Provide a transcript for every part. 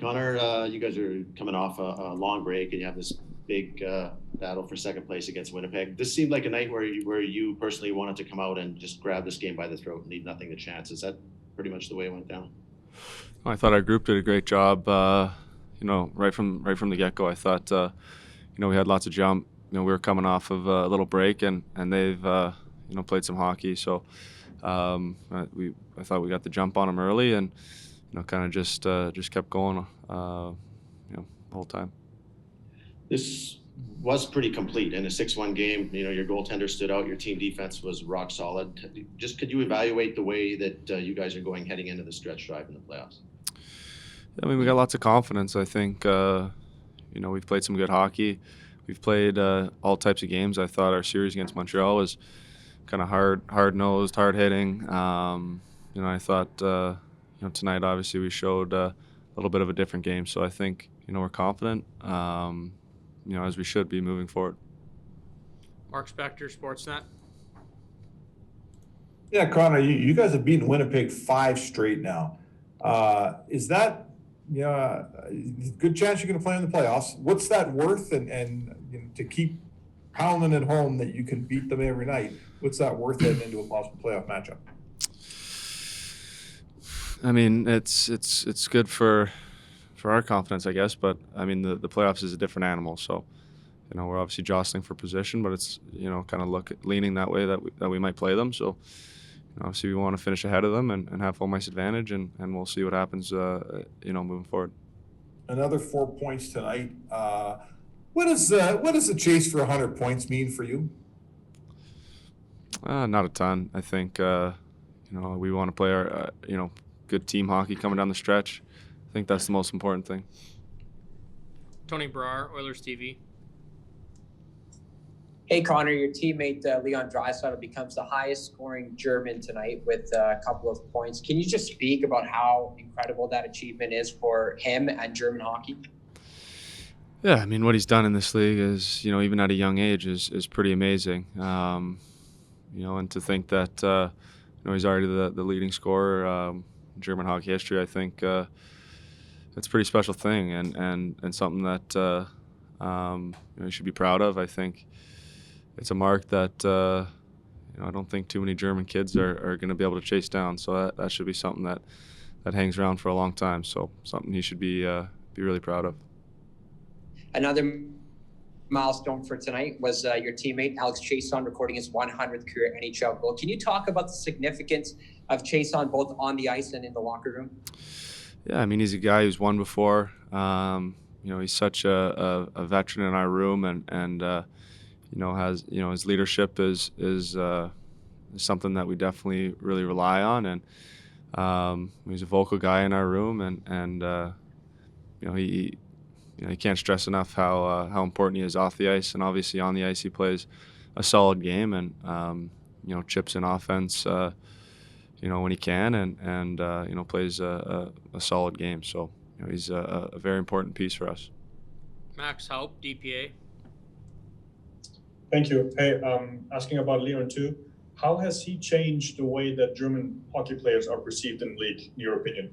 Connor, you guys are coming off a long break, and you have this big battle for second place against Winnipeg. This seemed like a night where you personally wanted to come out and just grab this game by the throat and leave nothing to chance. Is that pretty much the way it went down? I thought our group did a great job. Right from the get-go, I thought we had lots of jump. We were coming off of a little break, and they've played some hockey. So I thought we got the jump on them early, and kind of just kept going the whole time. This was pretty complete in a 6-1 game. Your goaltender stood out. Your team defense was rock solid. Just could you evaluate the way that you guys are going heading into the stretch drive in the playoffs? I mean, we got lots of confidence. I think we've played some good hockey. We've played all types of games. I thought our series against Montreal was kind of hard-nosed, hard-hitting. I thought tonight obviously we showed a little bit of a different game. So I think we're confident. As we should be moving forward. Mark Spector, Sportsnet. Yeah, Connor, you guys have beaten Winnipeg 5 straight now. Is that good chance you're going to play in the playoffs? What's that worth? And to keep pounding it home that you can beat them every night, what's that worth heading into a possible playoff matchup? I mean, it's good for our confidence, I guess, but I mean the playoffs is a different animal. So, we're obviously jostling for position, but it's kind of leaning that way that we might play them. So, obviously we want to finish ahead of them and have home ice advantage, and we'll see what happens, moving forward. Another 4 points tonight. What does the chase for 100 points mean for you? Not a ton. I think we want to play our good team hockey coming down the stretch. I think that's the most important thing. Tony Brar, Oilers TV. Hey, Connor, your teammate Leon Draisaitl becomes the highest-scoring German tonight with a couple of points. Can you just speak about how incredible that achievement is for him and German hockey? Yeah, I mean, what he's done in this league is, even at a young age, is pretty amazing. And to think that, he's already the leading scorer in German hockey history, I think it's a pretty special thing and something that you should be proud of. I think it's a mark that I don't think too many German kids are going to be able to chase down. So that should be something that hangs around for a long time. So something he should be really proud of. Another milestone for tonight was your teammate Alex Chiasson recording his 100th career NHL goal. Can you talk about the significance of Chiasson both on the ice and in the locker room? Yeah, I mean, he's a guy who's won before. He's such a veteran in our room, and has his leadership is something that we definitely really rely on, and he's a vocal guy in our room, and he can't stress enough how important he is off the ice, and obviously on the ice he plays a solid game, and chips in offense when he can, and plays a solid game. So he's a very important piece for us. Max Haupt, DPA. Thank you. Hey, asking about Leon too. How has he changed the way that German hockey players are perceived in the league, in your opinion?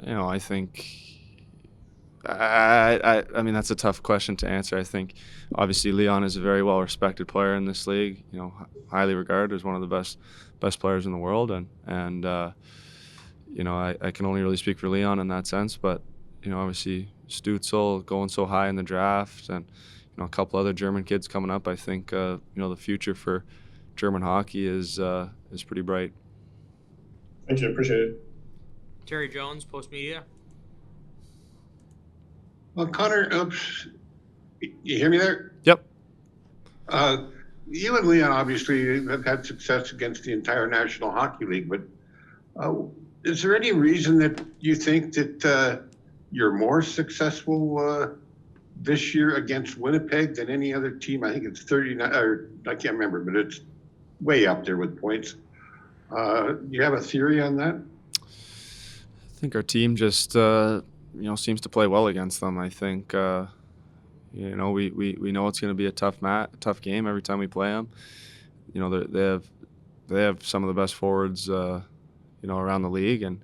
I think I mean that's a tough question to answer. I think obviously Leon is a very well respected player in this league. Highly regarded as one of the best players in the world, and I can only really speak for Leon in that sense. But obviously Stützle going so high in the draft, and a couple other German kids coming up. I think the future for German hockey is pretty bright. Thank you, appreciate it. Terry Jones, Post Media. Well, Connor, you hear me there? Yep. You and Leon obviously have had success against the entire National Hockey League, but is there any reason that you think that you're more successful this year against Winnipeg than any other team? I think it's 39, or I can't remember, but it's way up there with points. Do you have a theory on that? I think our team just seems to play well against them. I think we know it's going to be a tough game every time we play them. They have some of the best forwards around the league, and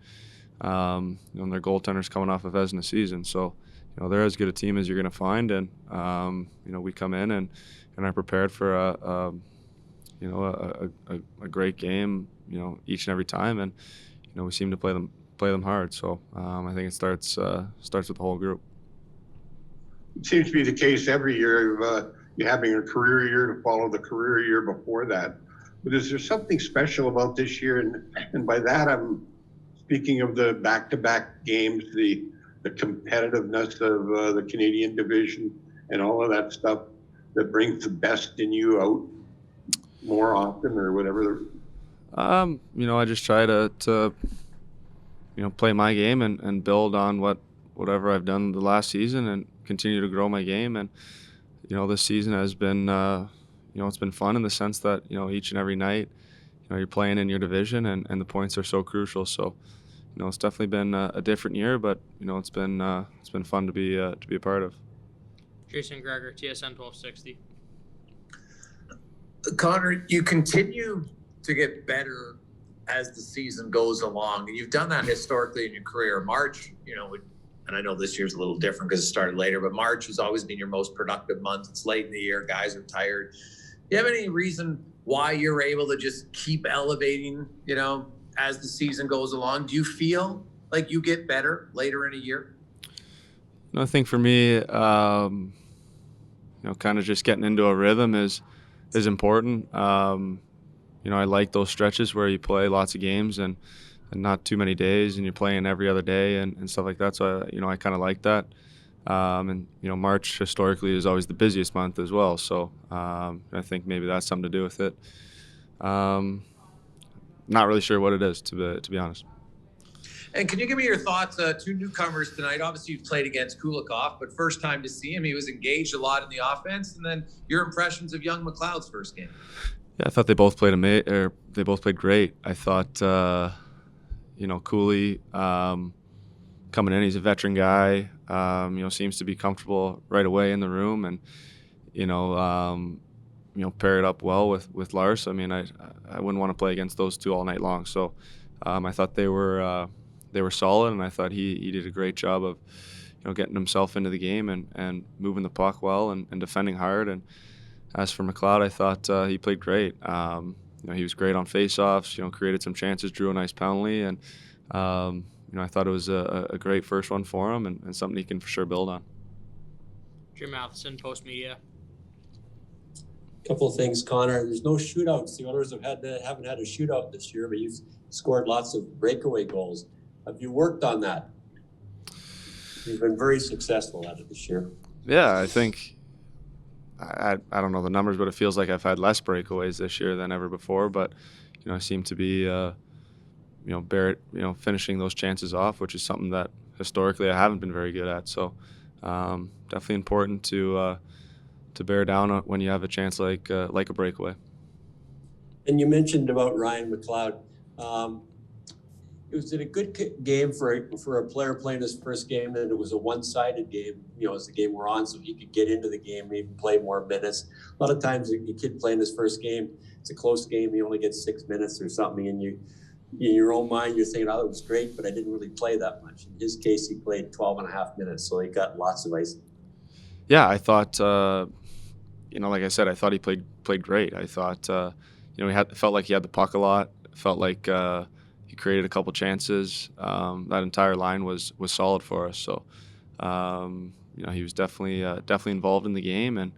their goaltender's coming off a Vezina season, so they're as good a team as you're going to find, and we come in and are prepared for a great game, each and every time, and we seem to play them hard. So I think it starts with the whole group. It seems to be the case every year of you having a career year to follow the career year before that. But is there something special about this year? And by that, I'm speaking of the back-to-back games, the competitiveness of the Canadian division and all of that stuff that brings the best in you out more often, or whatever. I just try to play my game and build on whatever I've done the last season and continue to grow my game. And this season has been it's been fun in the sense that each and every night you're playing in your division, and the points are so crucial. So it's definitely been a different year, but it's been fun to be a part of. Jason Gregor, TSN 1260. Connor, you continue to get better as the season goes along, and you've done that historically in your career. March, and I know this year's a little different because it started later, but March has always been your most productive month. It's late in the year, guys are tired. Do you have any reason why you're able to just keep elevating, as the season goes along? Do you feel like you get better later in a year? I think for me, kind of just getting into a rhythm is important. I like those stretches where you play lots of games and not too many days, and you're playing every other day and stuff like that. So, I kind of like that. March historically is always the busiest month as well. So I think maybe that's something to do with it. Not really sure what it is, to be honest. And can you give me your thoughts? Two newcomers tonight. Obviously, you've played against Kulikov, but first time to see him. He was engaged a lot in the offense. And then your impressions of young McLeod's first game. Yeah, I thought they both played great. I thought, Cooley coming in, he's a veteran guy. Seems to be comfortable right away in the room, and pair it up well with Lars. I mean, I wouldn't want to play against those two all night long. So I thought they were solid, and I thought he did a great job of getting himself into the game and moving the puck well and defending hard. And as for McLeod, I thought he played great. He was great on faceoffs. Created some chances, drew a nice penalty, and I thought it was a great first one for him and something he can for sure build on. Jim Matheson, Post Media. Couple of things, Connor. There's no shootouts. The Oilers haven't had a shootout this year, but you've scored lots of breakaway goals. Have you worked on that? You've been very successful at it this year. Yeah, I think I don't know the numbers, but it feels like I've had less breakaways this year than ever before. But I seem to be finishing those chances off, which is something that historically I haven't been very good at. So definitely important to bear down when you have a chance like a breakaway. And you mentioned about Ryan McLeod. Was it a good game for a player playing his first game, and it was a one-sided game? As the game were on, so he could get into the game, maybe play more minutes. A lot of times, a kid playing his first game, it's a close game. He only gets 6 minutes or something, and you, in your own mind, you're thinking, "Oh, that was great," but I didn't really play that much. In his case, he played 12 and a half minutes, so he got lots of ice. Yeah, I thought, like I said, I thought he played great. I thought, felt like he had the puck a lot. Felt like he created a couple chances. That entire line was solid for us. So, he was definitely involved in the game, and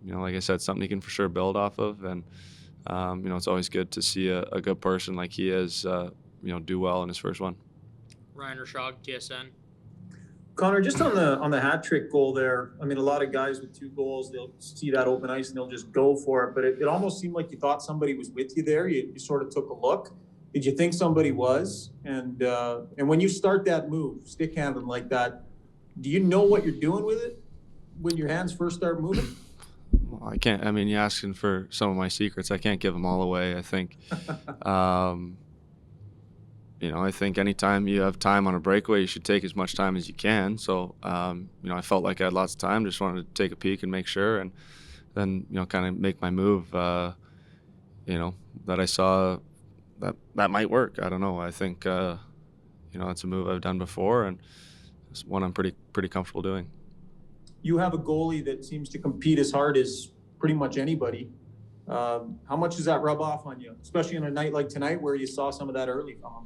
like I said, something he can for sure build off of. And it's always good to see a good person like he is, do well in his first one. Ryan Rashog, TSN. Connor, just on the hat trick goal there, I mean, a lot of guys with 2 goals, they'll see that open ice and they'll just go for it. But it almost seemed like you thought somebody was with you there. You sort of took a look. Did you think somebody was? And when you start that move, stick handling like that, do you know what you're doing with it when your hands first start moving? Well, I can't. I mean, you're asking for some of my secrets. I can't give them all away. I think. I think anytime you have time on a breakaway, you should take as much time as you can. So, I felt like I had lots of time, just wanted to take a peek and make sure, and then, kind of make my move, that I saw that might work. I don't know. I think it's a move I've done before, and it's one I'm pretty comfortable doing. You have a goalie that seems to compete as hard as pretty much anybody. How much does that rub off on you, especially on a night like tonight where you saw some of that early from him?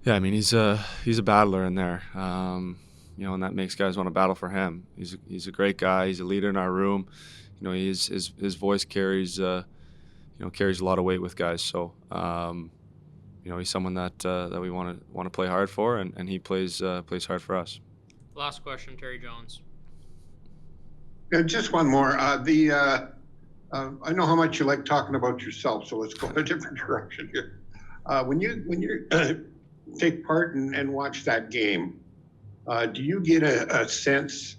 Yeah, I mean he's a battler in there, and that makes guys want to battle for him. He's a great guy. He's a leader in our room. His voice carries carries a lot of weight with guys. So he's someone that we want to play hard for, and he plays hard for us. Last question, Terry Jones. Yeah, just one more. I know how much you like talking about yourself, so let's go in a different direction here. When you take part and watch that game, do you get a sense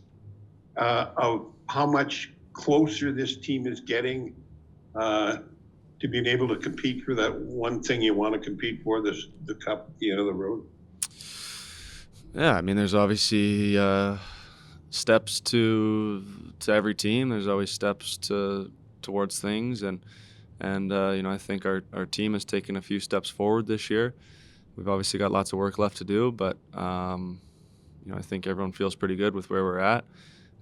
of how much closer this team is getting to being able to compete for that one thing you want to compete for, the cup at the end of the road? Yeah, I mean, there's obviously steps to every team. There's always steps towards things, and I think our team has taken a few steps forward this year. We've obviously got lots of work left to do, but I think everyone feels pretty good with where we're at,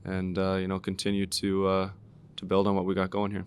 and continue to build on what we got going here.